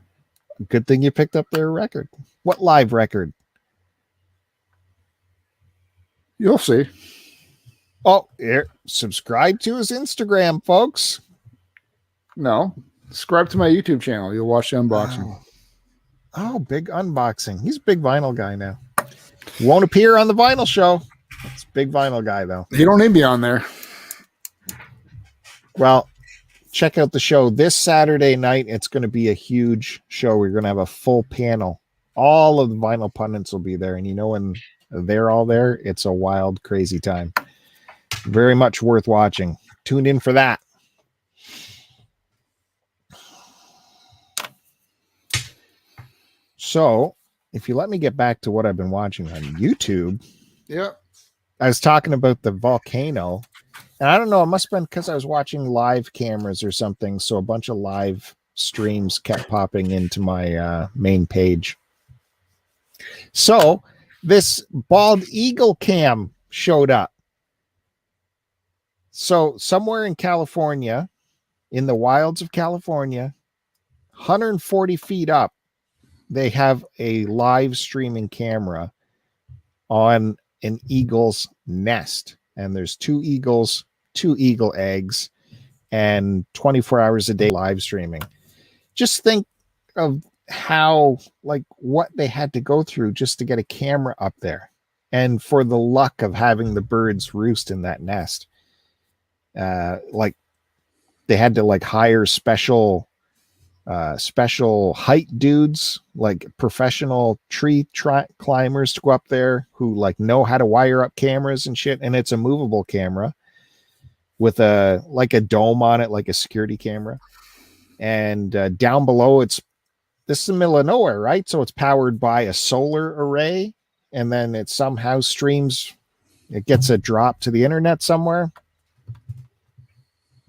Good thing you picked up their record. What live record? You'll see. Oh, here. Subscribe to his Instagram, folks. No. Subscribe to my YouTube channel. You'll watch the unboxing. Oh, big unboxing. He's a big vinyl guy now. Won't appear on the vinyl show. It's a big vinyl guy, though. You don't need me on there. Well, check out the show this Saturday night. It's going to be a huge show. We're going to have a full panel. All of the vinyl pundits will be there. And you know, when they're all there, it's a wild, crazy time. Very much worth watching. Tune in for that. So, if you let me get back to what I've been watching on YouTube. Yeah. I was talking about the volcano. And I don't know, it must have been because I was watching live cameras or something. So a bunch of live streams kept popping into my main page. So this bald eagle cam showed up. So somewhere in California, in the wilds of California, 140 feet up, they have a live streaming camera on an eagle's nest. And there's two eagles, 2 eagle eggs, and 24 hours a day live streaming. Just think of how, like, what they had to go through just to get a camera up there. And for the luck of having the birds roost in that nest. Like, they had to, like, hire special height dudes, like professional tree climbers, to go up there who like know how to wire up cameras and shit. And it's a movable camera with a dome on it, like a security camera. And down below, this is the middle of nowhere, right? So it's powered by a solar array, and then it somehow streams. It gets a drop to the internet somewhere.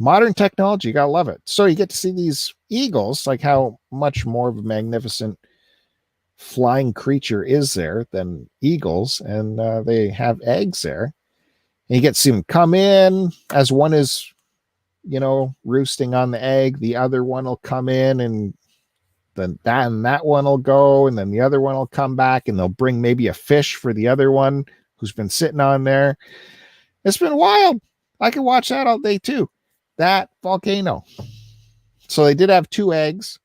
Modern technology, you gotta love it. So you get to see these eagles, like how much more of a magnificent flying creature is there than eagles, and they have eggs there. And you get to see them come in as one is, roosting on the egg. The other one will come in, and then that one will go, and then the other one will come back, and they'll bring maybe a fish for the other one who's been sitting on there. It's been wild. I could watch that all day too. That volcano. So they did have 2 eggs.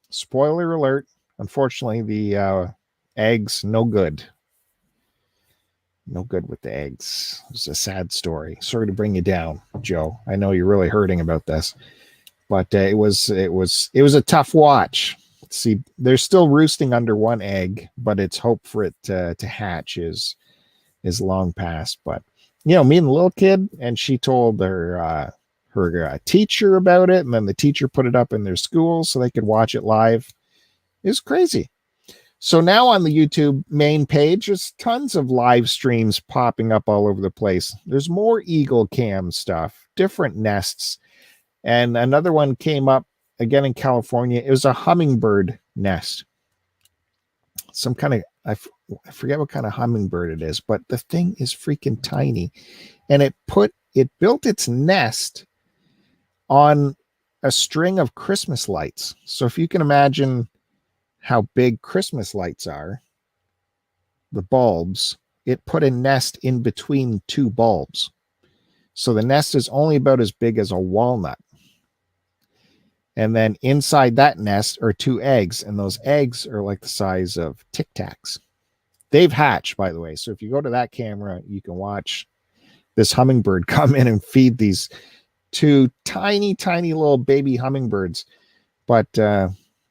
Spoiler alert. Unfortunately, the eggs, no good. No good with the eggs. It's a sad story. Sorry to bring you down, Joe. I know you're really hurting about this, but it was a tough watch. See, they're still roosting under one egg, but it's hope for it to hatch is long past. But me and the little kid, and she told her teacher about it, and then the teacher put it up in their school so they could watch it live. It was crazy. So now on the YouTube main page, there's tons of live streams popping up all over the place. There's more Eagle Cam stuff, different nests. And another one came up again in California. It was a hummingbird nest. Some kind of, I forget what kind of hummingbird it is, but the thing is freaking tiny. And it built its nest on a string of Christmas lights. So if you can imagine how big Christmas lights are, the bulbs, it put a nest in between 2 bulbs. So the nest is only about as big as a walnut. And then inside that nest are 2 eggs, and those eggs are like the size of Tic Tacs. They've hatched, by the way. So if you go to that camera, you can watch this hummingbird come in and feed these 2 tiny, tiny little baby hummingbirds. But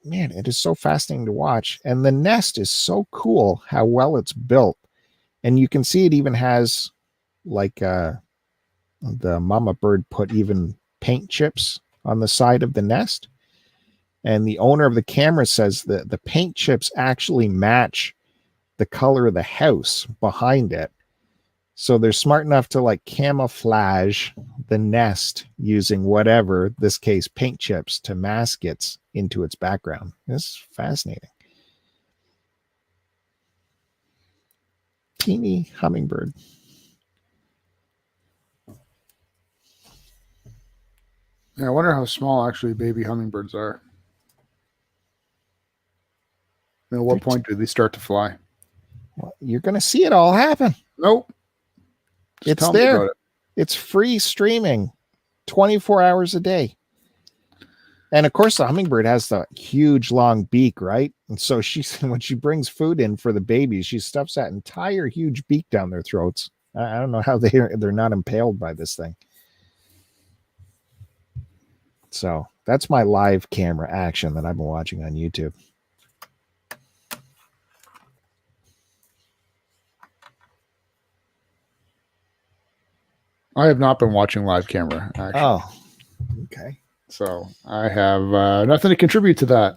man, it is so fascinating to watch. And the nest is so cool how well it's built. And you can see it even has like the mama bird put even paint chips on the side of the nest. And the owner of the camera says that the paint chips actually match the color of the house behind it. So they're smart enough to like camouflage the nest using whatever, this case, paint chips to mask it into its background. It's fascinating. Teeny hummingbird. Yeah, I wonder how small actually baby hummingbirds are. And at what point do they start to fly? Well, you're going to see it all happen. Nope. It's there. It's free streaming 24 hours a day. And of course, the hummingbird has the huge long beak, right? And so when she brings food in for the babies, she stuffs that entire huge beak down their throats. I don't know how they're not impaled by this thing. So that's my live camera action that I've been watching on YouTube. I have not been watching live camera, actually. Oh, okay. So I have nothing to contribute to that.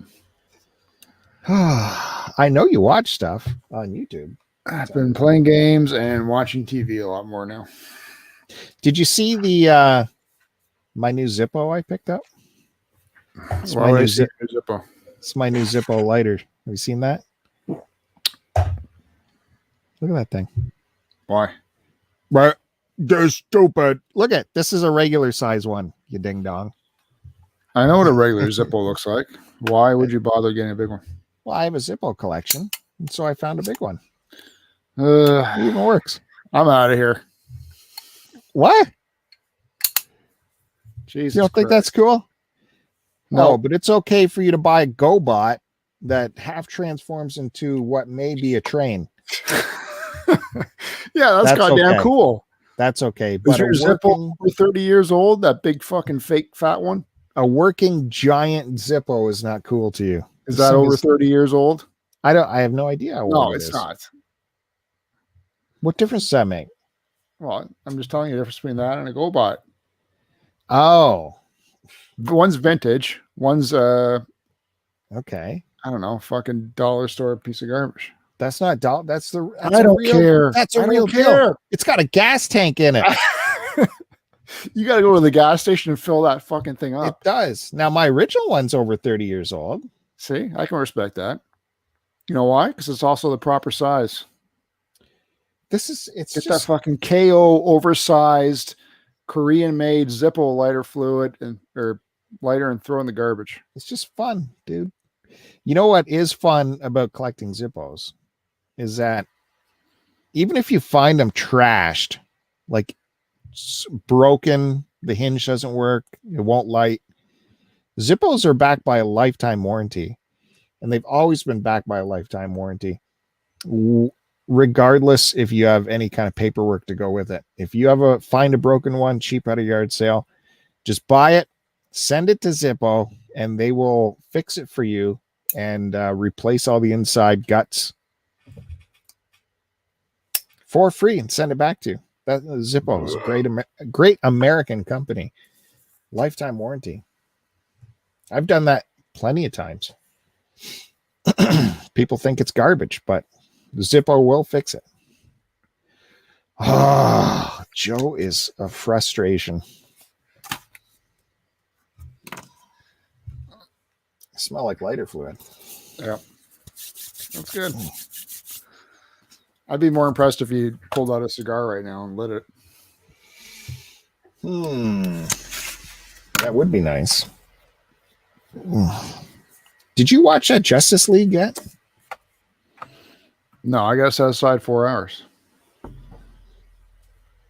I know you watch stuff on YouTube. I've been playing games and watching TV a lot more now. Did you see the my new Zippo I picked up? It's my new Zippo. It's my new Zippo lighter. Have you seen that? Look at that thing. Why? Right. They're stupid. Look at this is a regular size one, you ding dong. I know what a regular Zippo looks like. Why would you bother getting a big one? Well, I have a Zippo collection, and so I found a big one. It even works. I'm out of here. What? Jesus, you don't think that's cool? No, but it's okay for you to buy a GoBot that half transforms into what may be a train. Yeah, that's goddamn cool. That's okay. But your Zippo over 30 years old, that big fucking fake fat one? A working giant Zippo is not cool to you. Is that over 30 years old? I have no idea. No, it's not. What difference does that make? Well, I'm just telling you the difference between that and a GoBot. Oh. One's vintage. One's okay. I don't know, fucking dollar store piece of garbage. That's not dollar. I don't care. That's a real deal. It's got a gas tank in it. You got to go to the gas station and fill that fucking thing It up. does. Now, my original one's over 30 years old. See, I can respect that. You know why? Because it's also the proper size. It's Get just that fucking KO oversized Korean-made Zippo lighter fluid or lighter and throw in the garbage. it's just fun, dude. You know what is fun about collecting Zippos is that even if you find them trashed, like broken, the hinge doesn't work, it won't light. Zippos are backed by a lifetime warranty, and they've always been backed by a lifetime warranty, regardless if you have any kind of paperwork to go with it. If you find a broken one cheap at a yard sale, just buy it, send it to Zippo, and they will fix it for you and replace all the inside guts for free and send it back to you. That Zippo is a great American company. Lifetime warranty. I've done that plenty of times. People think it's garbage, but Zippo will fix it. Oh, Joe is a frustration. I smell like lighter fluid. Yeah. That's good. I'd be more impressed if you pulled out a cigar right now and lit it. That would be nice. Did you watch that Justice League yet? No, I got to set aside 4 hours.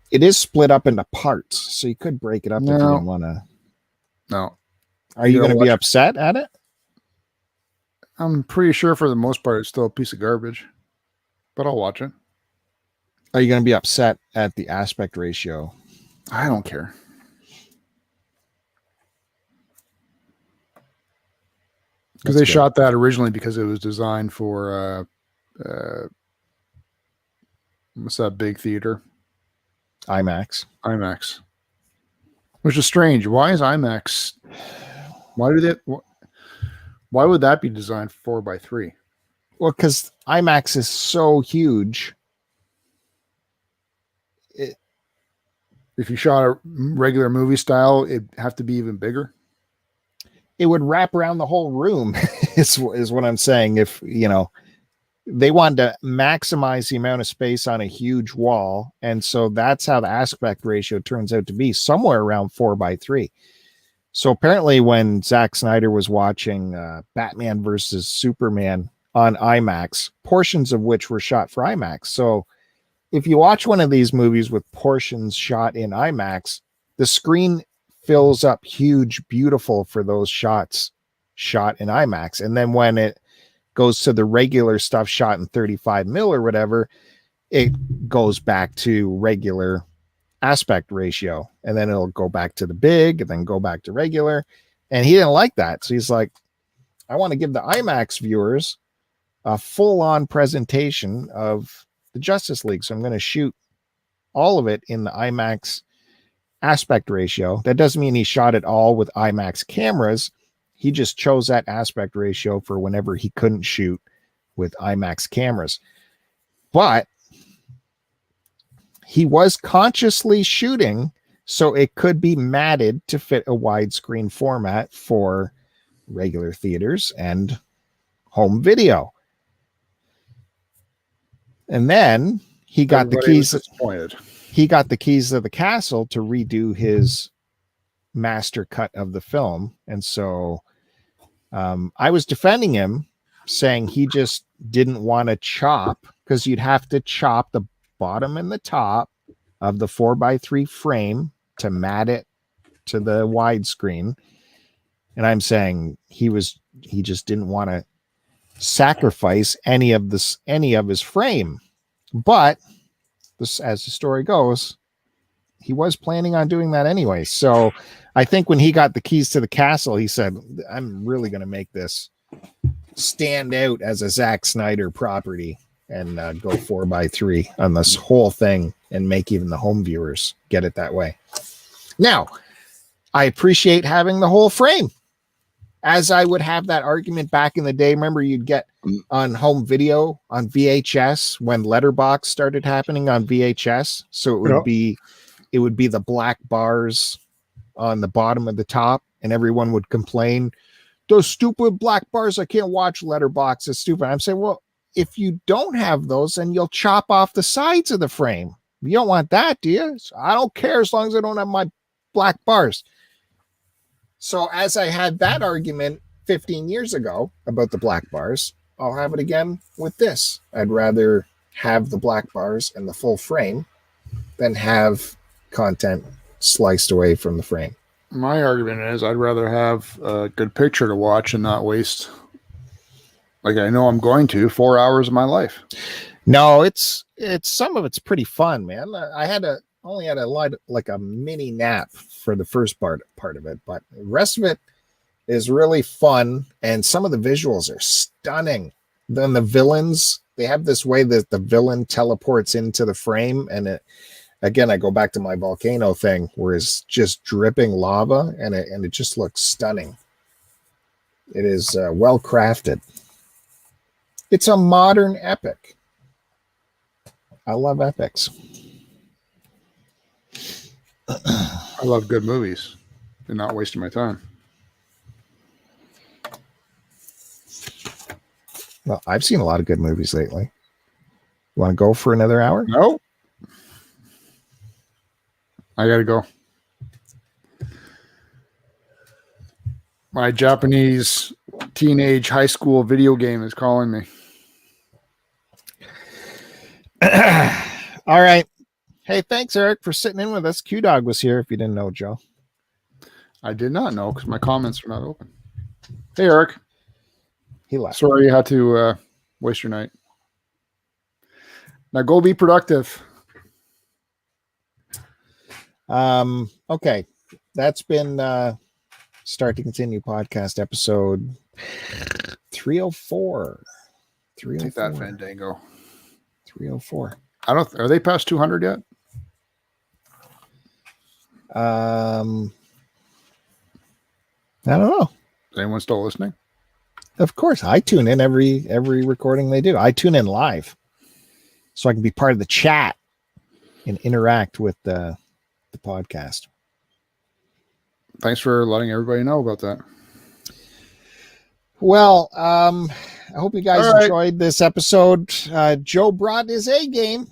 It is split up into parts, so you could break it up if you didn't want to. No. Are you going to be upset at it? I'm pretty sure for the most part it's still a piece of garbage, but I'll watch it. Are you going to be upset at the aspect ratio? I don't care. Because they shot that originally because it was designed for what's that big theater? IMAX. Which is strange. Why is IMAX? Why would that be designed for 4x3? Well, because IMAX is so huge. If you shot a regular movie style, it'd have to be even bigger. It would wrap around the whole room is what I'm saying. If, they wanted to maximize the amount of space on a huge wall. And so that's how the aspect ratio turns out to be, somewhere around 4x3. So apparently when Zack Snyder was watching Batman versus Superman on IMAX, portions of which were shot for IMAX. So if you watch one of these movies with portions shot in IMAX, the screen fills up huge, beautiful for those shots shot in IMAX. And then when it goes to the regular stuff shot in 35 mil or whatever, it goes back to regular aspect ratio. And then it'll go back to the big and then go back to regular. And he didn't like that. So he's like, I want to give the IMAX viewers a full-on presentation of the Justice League. So I'm going to shoot all of it in the IMAX aspect ratio. That doesn't mean he shot it all with IMAX cameras. He just chose that aspect ratio for whenever he couldn't shoot with IMAX cameras. But he was consciously shooting so it could be matted to fit a widescreen format for regular theaters and home video. And then he got the keys. He got the keys to the castle to redo his master cut of the film. And so I was defending him, saying he just didn't want to chop, because you'd have to chop the bottom and the top of the 4x3 frame to mat it to the widescreen. And I'm saying he just didn't want to sacrifice any of his frame. But this, as the story goes, he was planning on doing that anyway. So I think when he got the keys to the castle, he said, I'm really going to make this stand out as a Zack Snyder property and go 4x3 on this whole thing and make even the home viewers get it that way. Now, I appreciate having the whole frame, as I would have that argument back in the day. Remember, you'd get on home video on VHS when Letterbox started happening on VHS. So it would be it would be the black bars on the bottom of the top, and everyone would complain, those stupid black bars, I can't watch Letterboxd, it's stupid. I'm saying, well, if you don't have those, then you'll chop off the sides of the frame. You don't want that, do you? So I don't care as long as I don't have my black bars. So as I had that argument 15 years ago about the black bars, I'll have it again with this. I'd rather have the black bars and the full frame than have content sliced away from the frame. My argument is I'd rather have a good picture to watch and not waste, like I know I'm going to, 4 hours of my life. No, it's some of it's pretty fun, man. I only had a mini nap for the first part of it, but the rest of it is really fun, and some of the visuals are stunning. Then the villains, they have this way that the villain teleports into the frame, and again, I go back to my volcano thing where it's just dripping lava, and it just looks stunning. It is well crafted. It's a modern epic. I love epics. I love good movies and not wasting my time. Well, I've seen a lot of good movies lately. Want to go for another hour? No. I got to go. My Japanese teenage high school video game is calling me. All right. Hey, thanks, Eric, for sitting in with us. Q-Dog was here, if you didn't know, Joe. I did not know because my comments are not open. Hey, Eric. He left. Sorry you had to waste your night. Now go be productive. Okay. That's been Start to Continue podcast episode 304. Take that, Fandango. 304. Are they past 200 yet? I don't know. Is anyone still listening? Of course, I tune in every recording they do. I tune in live so I can be part of the chat and interact with the podcast. Thanks for letting everybody know about that. Well, I hope you guys enjoyed this episode. Joe brought his A game.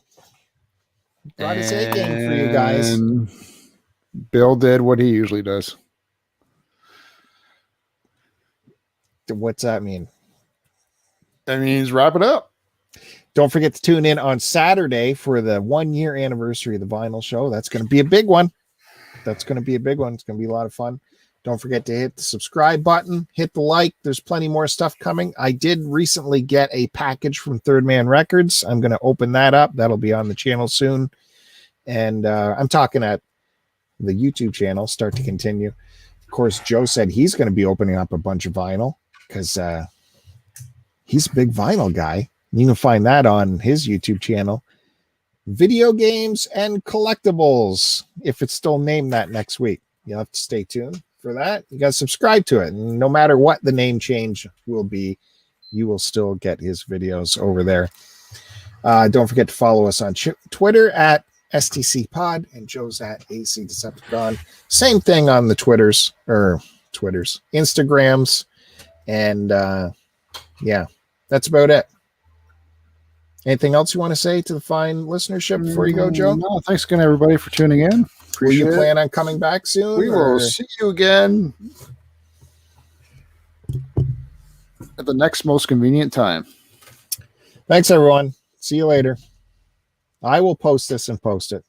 Brought his A game for you guys. Bill did what he usually does. What's that mean? That means wrap it up. Don't forget to tune in on Saturday for the 1 year anniversary of the vinyl show. That's going to be a big one. It's going to be a lot of fun. Don't forget to hit the subscribe button, hit the like. There's plenty more stuff coming. I did recently get a package from Third Man Records. I'm going to open that up. That'll be on the channel soon. And I'm talking at the YouTube channel, Start to Continue. Of course, Joe said he's going to be opening up a bunch of vinyl because he's a big vinyl guy. You can find that on his YouTube channel. Video games and collectibles, if it's still named that next week. You'll have to stay tuned for that. You got to subscribe to it. And no matter what the name change will be, you will still get his videos over there. Don't forget to follow us on Twitter at STCPod and Joe's at AC Decepticon. Same thing on the Instagrams. And yeah, that's about it. Anything else you want to say to the fine listenership before you go, Joe? No, thanks again, everybody, for tuning in. Will you plan on coming back soon? We will see you again at the next most convenient time. Thanks, everyone. See you later. I will post this and post it.